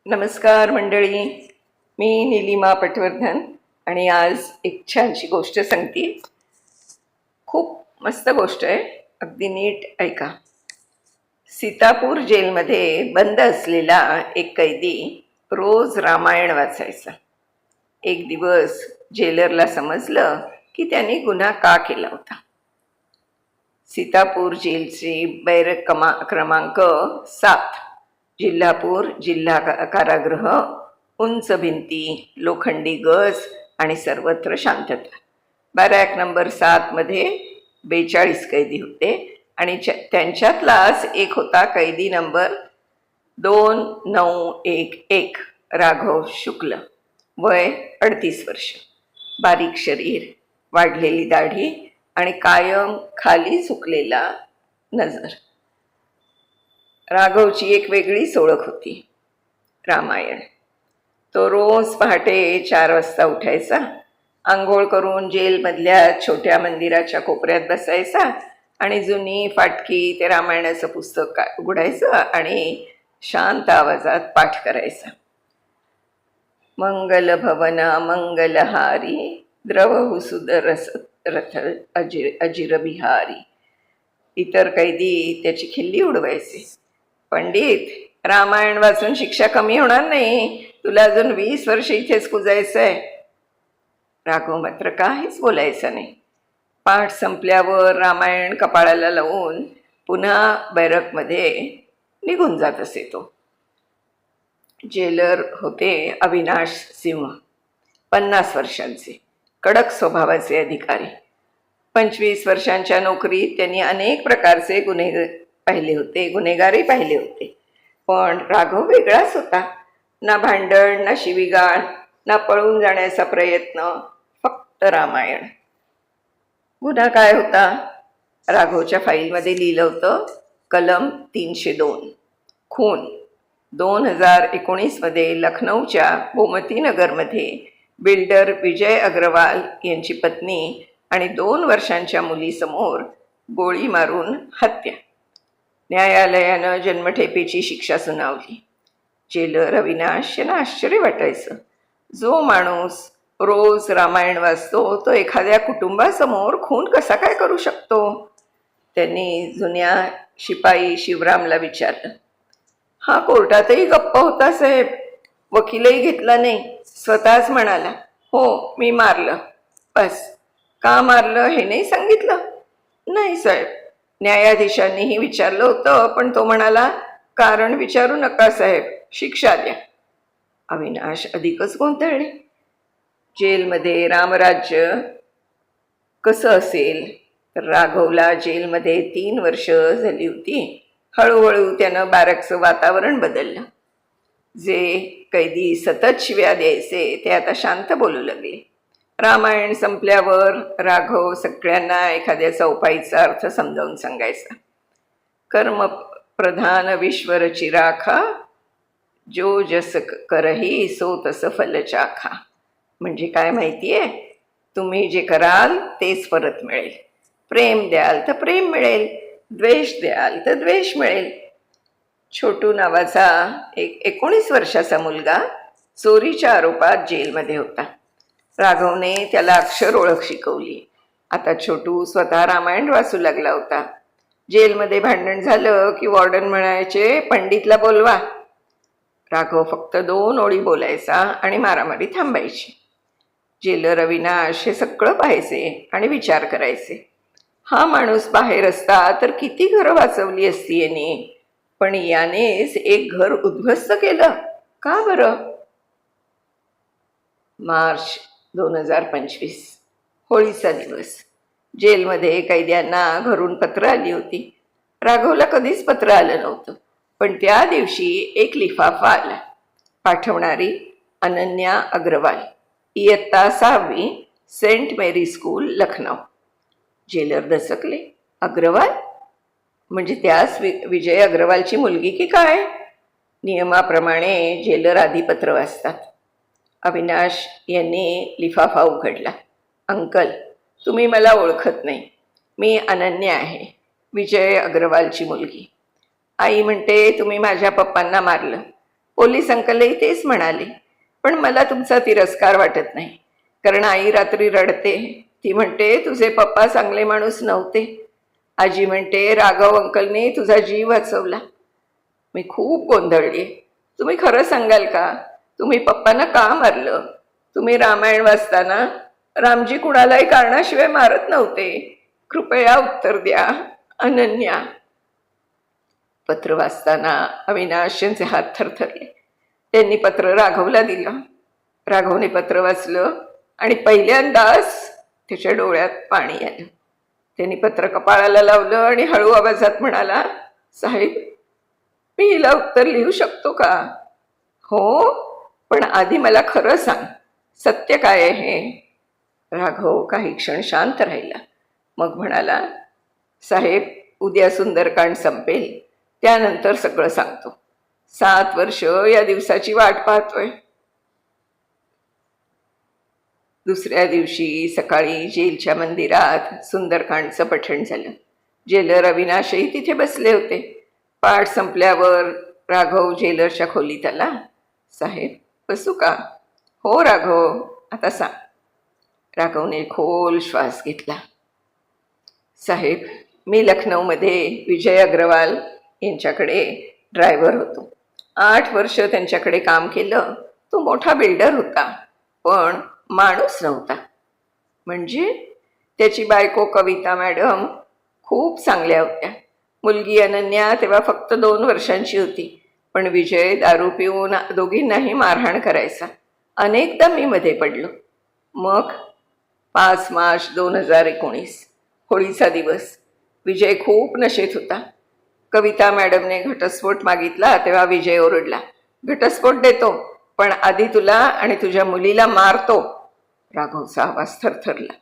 नमस्कार मंडळी. मी निलिमा पटवर्धन आणि आज एक छानशी गोष्ट सांगते. खूप मस्त गोष्ट आहे, अगदी नीट ऐका. सीतापूर जेलमध्ये बंद असलेला एक कैदी रोज रामायण वाचायचा. एक दिवस जेलरला समजलं की त्याने गुन्हा का केला होता. सीतापूर जेलचे बैरक क्रमांक 7, जिल्हापूर जिल्हा कारागृह, उंच भिंती, लोखंडी गज आणि सर्वत्र शांतता. बॅरॅक नंबर 7 मध्ये 42 कैदी होते आणि त्यांच्यातलाच एक होता कैदी नंबर 2911, राघव शुक्ल. वय 38 वर्ष, बारीक शरीर, वाढलेली दाढी आणि कायम खाली झुकलेला नजर. राघवची एक वेगळीच ओळख होती, रामायण. तो रोज पहाटे 4 वाजता उठायचा, आंघोळ करून जेलमधल्या छोट्या मंदिराच्या कोपऱ्यात बसायचा आणि जुनी फाटकी ते रामायणाचं पुस्तक उघडायचं आणि शांत आवाजात पाठ करायचा. मंगल भवना मंगलहारी, द्रवहु सुदरस रथ अजिर बिहारी. इतर कैदी त्याची खिल्ली उडवायचे. पंडित, रामायण वाचून शिक्षा कमी होणार नाही, तुला अजून 20 वर्ष इथेच कुजायचंय. राघव मात्र काहीच बोलायचं नाही. पाठ संपल्यावर रामायण कपाळाला लावून पुन्हा बैरकमध्ये निघून जात असे. तो जेलर होते अविनाश सिंह, 50 वर्षांचे, कडक स्वभावाचे अधिकारी. 25 वर्षांच्या नोकरीत त्यांनी अनेक प्रकारचे गुन्हेगारही पाहिले होते. पण राघव वेगळाच होता. ना भांडण, ना शिवीगाळ, ना पळून जाण्याचा प्रयत्न, फक्त रामायण. गुन्हा काय होता? राघवच्या फाईलमध्ये लिहिलं होतं, कलम 302, खून. 2019 मध्ये लखनौच्या गोमती नगरमध्ये बिल्डर विजय अग्रवाल यांची पत्नी आणि 2 वर्षांच्या मुलीसमोर गोळी मारून हत्या. न्यायालयानं जन्मठेपेची शिक्षा सुनावली. जेलर अविनाश यांना आश्चर्य वाटायचं. जो माणूस रोज रामायण वाचतो तो एखाद्या कुटुंबासमोर खून कसा काय करू शकतो? त्यांनी जुन्या शिपाई शिवरामला विचारलं. हा कोर्टातही गप्प होता साहेब, वकीलही घेतला नाही, स्वतःच म्हणाला, हो मी मारलं. बस. का मारलं हे नाही सांगितलं? नाही साहेब, न्यायाधीशांनीही विचारलं होतं, पण तो म्हणाला, कारण विचारू नका साहेब, शिक्षा द्या. अविनाश अधिकच गोंधळले. जेलमध्ये रामराज्य कसं असेल? तर राघवला जेलमध्ये 3 वर्ष झाली होती. हळूहळू त्यानं बॅरकचं वातावरण बदललं. जे कैदी सतत शिव्या द्यायचे ते आता शांत बोलू लागले. रामायण संपल्यावर राघव सगळ्यांना एखाद्या चौपाईचा अर्थ समजावून सांगायचा. कर्म प्रधान विश्वर चिराखा, जो जस करही सो तस फल चाखा. म्हणजे काय माहितीये? तुम्ही जे कराल तेच परत मिळेल. प्रेम द्याल तर प्रेम मिळेल, द्वेष द्याल तर द्वेष मिळेल. छोटू नावाचा एक 19 वर्षाचा मुलगा चोरीच्या आरोपात जेलमध्ये होता. राघवने त्याला अक्षर ओळख शिकवली. आता छोटू स्वतः रामायण वाचू लागला होता. जेलमध्ये भांडण झालं की वॉर्डन म्हणायचे, पंडितला बोलवा. राघव फक्त 2 ओळी बोलायचा आणि मारामारी थांबायची. जेलर अविनाश हे सगळं पाहायचे आणि विचार करायचे, हा माणूस बाहेर असता तर किती घरं वाचवली असती याने, पण यानेच एक घर उद्ध्वस्त केलं का बरं? मार्च 2025, होळीचा दिवस. जेलमध्ये कैद्यांना घरून पत्र आली होती. राघवला कधीच पत्र आलं नव्हतं, पण त्या दिवशी एक लिफाफा आला. पाठवणारी अनन्या अग्रवाल, इयत्ता 6वी, सेंट मेरी स्कूल, लखनौ. जेलर दचकले. अग्रवाल म्हणजे त्याच विजय अग्रवालची मुलगी की काय? नियमाप्रमाणे जेलर आधी पत्र वाचतात. अविनाश यांनी लिफाफा उघडला. अंकल, तुम्ही मला ओळखत नाही, मी अनन्या आहे, विजय अग्रवालची मुलगी. आई म्हणते तुम्ही माझ्या पप्पांना मारलं. पोलीस अंकलही तेच म्हणाले. पण मला तुमचा तिरस्कार वाटत नाही, कारण आई रात्री रडते. ती म्हणते तुझे पप्पा चांगले माणूस नव्हते. आजी म्हणते राघव अंकलने तुझा जीव वाचवला. मी खूप गोंधळली. तुम्ही खरं सांगाल का? तुम्ही पप्पांना का मारलं? तुम्ही रामायण वाचताना रामजी कुणालाही कारणाशिवाय मारत नव्हते. कृपया उत्तर द्या. अनन्या. पत्र वाचताना अविनाश यांचे हात थरथरले. त्यांनी पत्र राघवला दिलं. राघवने पत्र वाचलं आणि पहिल्यांदाच त्याच्या डोळ्यात पाणी आलं. त्यांनी पत्र कपाळाला लावलं आणि हळू आवाजात म्हणाला, साहेब, मी हिला उत्तर लिहू शकतो का? हो, पण आधी मला खरं सांग, सत्य काय आहे? राघव काही क्षण शांत राहिला. मग म्हणाला, साहेब, उद्या सुंदरकांड संपेल, त्यानंतर सगळं सांगतो. 7 वर्ष या दिवसाची वाट पाहतोय. दुसऱ्या दिवशी सकाळी जेलच्या मंदिरात सुंदरकांडचं पठण झालं. जेलर अविनाशही तिथे बसले होते. पाठ संपल्यावर राघव जेलरच्या खोलीत आला. साहेब, बसू का? हो राघव, आता सांग. राघवने खोल श्वास घेतला. साहेब, मी लखनौमध्ये विजय अग्रवाल यांच्याकडे ड्रायव्हर होतो. 8 वर्ष त्यांच्याकडे काम केलं. तो मोठा बिल्डर होता, पण माणूस नव्हता. म्हणजे त्याची बायको कविता मॅडम खूप चांगल्या होत्या. मुलगी अनन्या तेव्हा फक्त 2 वर्षांची होती. पण विजय दारू पिऊन दोघींनाही मारहाण करायचा. अनेकदा मी मध्ये पडलो. मग 5 मार्च 2019, होळीचा दिवस. विजय खूप नशेत होता. कविता मॅडमने घटस्फोट मागितला तेव्हा विजय ओरडला, घटस्फोट देतो, पण आधी तुला आणि तुझ्या मुलीला मारतो. राघवचा आवाज थरथरला.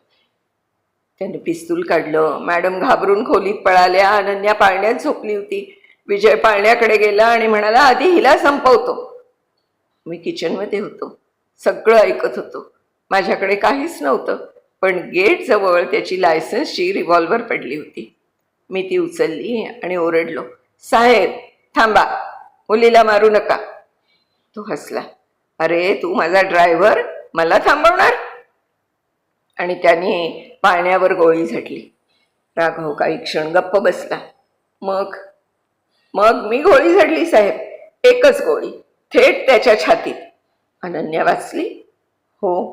त्याने पिस्तूल काढलं. मॅडम घाबरून खोलीत पळाल्या. अनन्या पाळण्यात झोपली होती. विजय पाळण्याकडे गेला आणि म्हणाला, आधी हिला संपवतो. मी किचनमध्ये होतो. सगळं ऐकत होतो. माझ्याकडे काहीच नव्हतं, पण गेट जवळ त्याची लायसन्सची रिव्हॉल्वर पडली होती. मी ती उचलली आणि ओरडलो, साहेब थांबा, मुलीला मारू नका. तो हसला. अरे तू माझा ड्रायव्हर, मला थांबवणार? आणि त्याने पाळण्यावर गोळी झटली. राघव काही क्षण गप्प बसला. मग मग मी गोळी झडली साहेब, एकच गोळी, थेट त्याच्या छातीत. अनन्या वाचली? हो.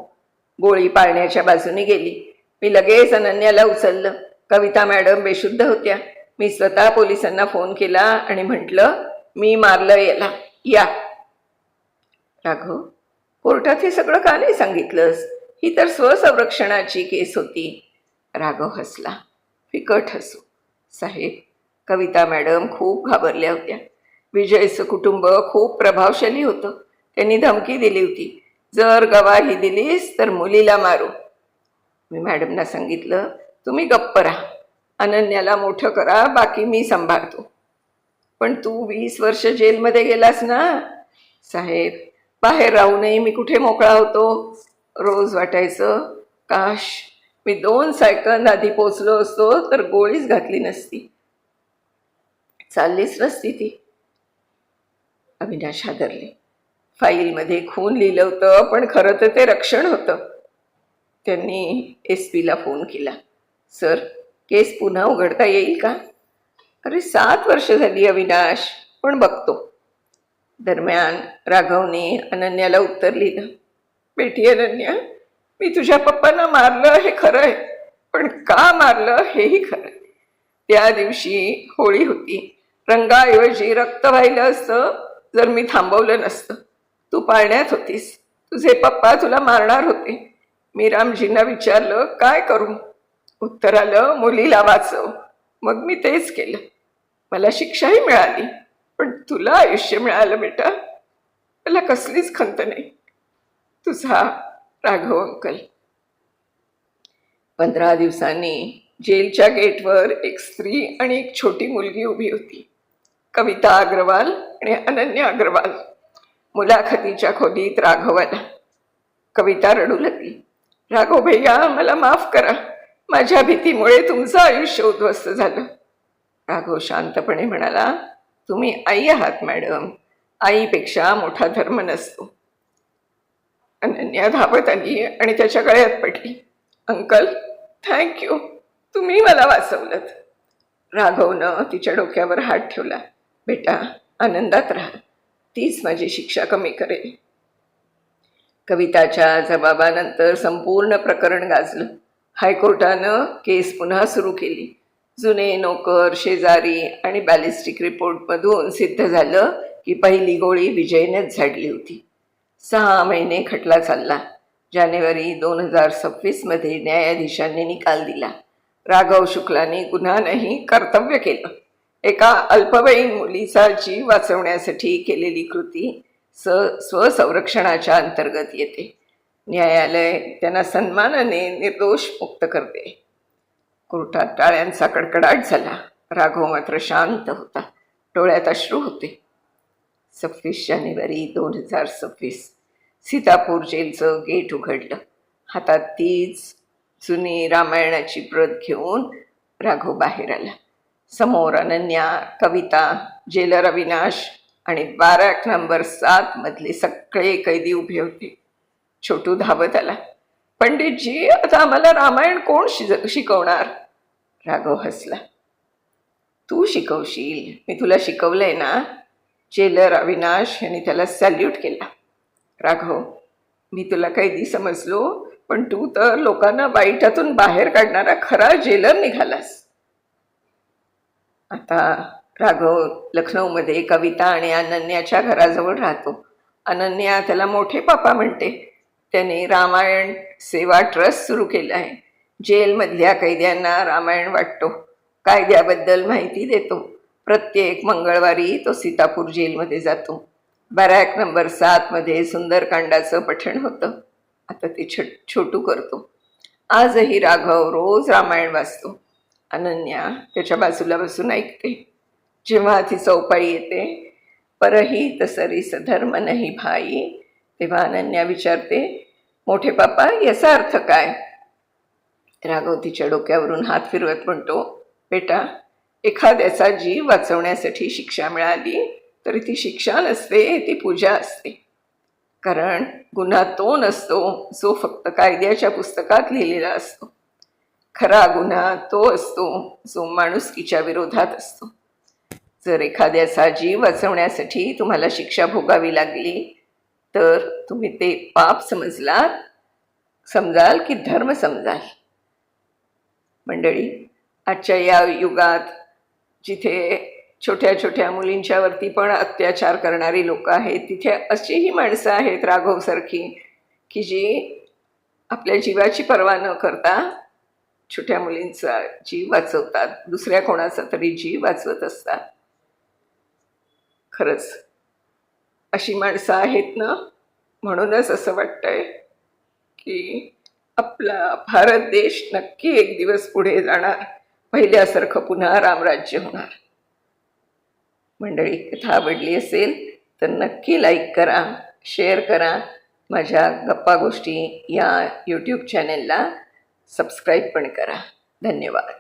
गोळी पाळण्याच्या बाजूने गेली. मी लगेच अनन्याला उचललं. कविता मॅडम बेशुद्ध होत्या. मी स्वतः पोलिसांना फोन केला आणि म्हटलं, मी मारलं याला, या. राघव, कोर्टात हे सगळं का नाही सांगितलंस? ही तर स्वसंरक्षणाची केस होती. राघव हसला, फिकट हसू. साहेब, कविता मॅडम खूप घाबरल्या होत्या. विजयचं कुटुंब खूप प्रभावशाली होतं. त्यांनी धमकी दिली होती, जर गवाही दिलीस तर मुलीला मारू. मी मॅडमना सांगितलं, तुम्ही गप्प राहा, अनन्याला मोठं करा, बाकी मी सांभाळतो. पण तू 20 वर्ष जेलमध्ये गेलास ना? साहेब, बाहेर राहूनही मी कुठे मोकळा होतो. रोज वाटायचं, काश मी 2 सेकंद आधी पोचलो असतो तर गोळीच घातली नसती, चाललीच नसती ती. अविनाश हादरले. फाईलमध्ये खून लिहिलं होतं, पण खरं तर ते रक्षण होतं. त्यांनी SP ला फोन केला. सर, केस पुन्हा उघडता येईल का? अरे 7 वर्ष झाली अविनाश, पण बघतो. दरम्यान राघवने अनन्याला उत्तर लिहिलं. बेटी अनन्या, मी तुझ्या पप्पांना मारलं हे खरं आहे, पण का मारलं हेही खरं आहे. त्या दिवशी होळी होती. रंगाऐवजी रक्त वाहिलं असतं जर मी थांबवलं नसतं. तू पाळण्यात होतीस. तुझे पप्पा तुला मारणार होते. मी रामजींना विचारलं, काय करू? उत्तर आलं, मुलीला वाचव. मग मी तेच केलं. मला शिक्षाही मिळाली, पण तुला आयुष्य मिळालं बेटा. मला कसलीच खंत नाही. तुझा राघव अंकल. 15 दिवसांनी जेलच्या गेटवर एक स्त्री आणि एक छोटी मुलगी उभी होती. कविता अग्रवाल आणि अनन्या अग्रवाल. मुलाखतीच्या खोलीत राघव आला. कविता रडू लागली. राघव भैया, मला माफ करा, माझ्या भीतीमुळे तुमचं आयुष्य उद्ध्वस्त झालं. राघव शांतपणे म्हणाला, तुम्ही आई आहात मॅडम. आईपेक्षा मोठा धर्म नसतो. अनन्या धावत आली आणि त्याच्या गळ्यात पडली. अंकल, थँक्यू, तुम्ही मला वाचवलं. राघवनं तिच्या डोक्यावर हात ठेवला. बेटा, आनंदात राहा, तीच माझी शिक्षा कमी करेल. कविताच्या जबाबानंतर संपूर्ण प्रकरण गाजलं. हायकोर्टानं केस पुन्हा सुरू केली. जुने नोकर, शेजारी आणि बॅलिस्टिक रिपोर्टमधून सिद्ध झालं की पहिली गोळी विजयनेच झाडली होती. 6 महिने खटला चालला. जानेवारी 2026 मध्ये न्यायाधीशांनी निकाल दिला. राघव शुक्लाने गुन्हा नाही, कर्तव्य केलं. एका अल्पवयीन मुलीचा जीव वाचवण्यासाठी केलेली कृती स्वसंरक्षणाच्या अंतर्गत येते. न्यायालय त्यांना सन्मानाने निर्दोष मुक्त करते. कोर्टात टाळ्यांचा कडकडाट झाला. राघव मात्र शांत होता. डोळ्यात अश्रू होते. 26 जानेवारी 2026 सीतापूर जेलचं गेट उघडलं. हातात तीच जुनी रामायणाची प्रत घेऊन राघव बाहेर आला. समोर अनन्या, कविता, जेलर अविनाश आणि बाराक नंबर 7 मधले सगळे कैदी उभे होते. छोटू धावत आला. पंडितजी, आता आम्हाला रामायण कोण शिकवणार? राघव हसला. तू शिकवशील, मी तुला शिकवलंय ना. जेलर अविनाश यांनी त्याला सॅल्यूट केला. राघव, मी तुला कैदी समजलो, पण तू तर लोकांना वाईटातून बाहेर काढणारा खरा जेलर निघालास. आता राघव लखनौमध्ये कविता आणि अनन्याच्या घराजवळ राहतो. अनन्या त्याला मोठे पापा म्हणते. त्याने रामायण सेवा ट्रस्ट सुरू केला आहे. जेलमधल्या कैद्यांना रामायण वाटतो, कायद्याबद्दल माहिती देतो. प्रत्येक मंगळवारी तो सीतापूर जेलमध्ये जातो. बॅरॅक नंबर 7 मध्ये सुंदरकांडाचं पठण होतं. आता ते छोटू करतो. आजही राघव रोज रामायण वाचतो. अनन्या त्याच्या बाजूला बसून ऐकते. जेव्हा ती चौपाई येते, परहित सरिस धर्म नाही भाई, तेव्हा अनन्या विचारते, मोठे पापा, याचा अर्थ काय? राघव तिच्या डोक्यावरून हात फिरवत म्हणतो, बेटा, एखाद्याचा जीव वाचवण्यासाठी शिक्षा मिळाली तरी ती शिक्षा नसते, ती पूजा असते. कारण गुन्हा तो नसतो जो फक्त कायद्याच्या पुस्तकात लिहिलेला असतो. खरा गुन्हा तो असतो जो माणुसकीच्या विरोधात असतो. जर एखाद्याचा जीव वाचवण्यासाठी तुम्हाला शिक्षा भोगावी लागली तर तुम्ही ते पाप समजाल की धर्म समजाल. मंडळी, आजच्या या युगात जिथे छोट्या छोट्या मुलींच्यावरती पण अत्याचार करणारी लोक आहेत, तिथे अशीही माणसं आहेत राघवसारखी की जी आपल्या जीवाची पर्वा न करता छोट्या मुलींचा जीव वाचवतात, दुसऱ्या कोणाचा तरी जीव वाचवत असतात. खरंच अशी माणसं आहेत ना, म्हणूनच असं वाटतंय की आपला भारत देश नक्की एक दिवस पुढे जाणार, पहिल्यासारखं पुन्हा रामराज्य होणार. मंडळी, कथा आवडली असेल तर नक्की लाईक करा, शेअर करा. माझ्या गप्पा गोष्टी या यूट्यूब चॅनेलला सबस्क्राईब पण करा. धन्यवाद.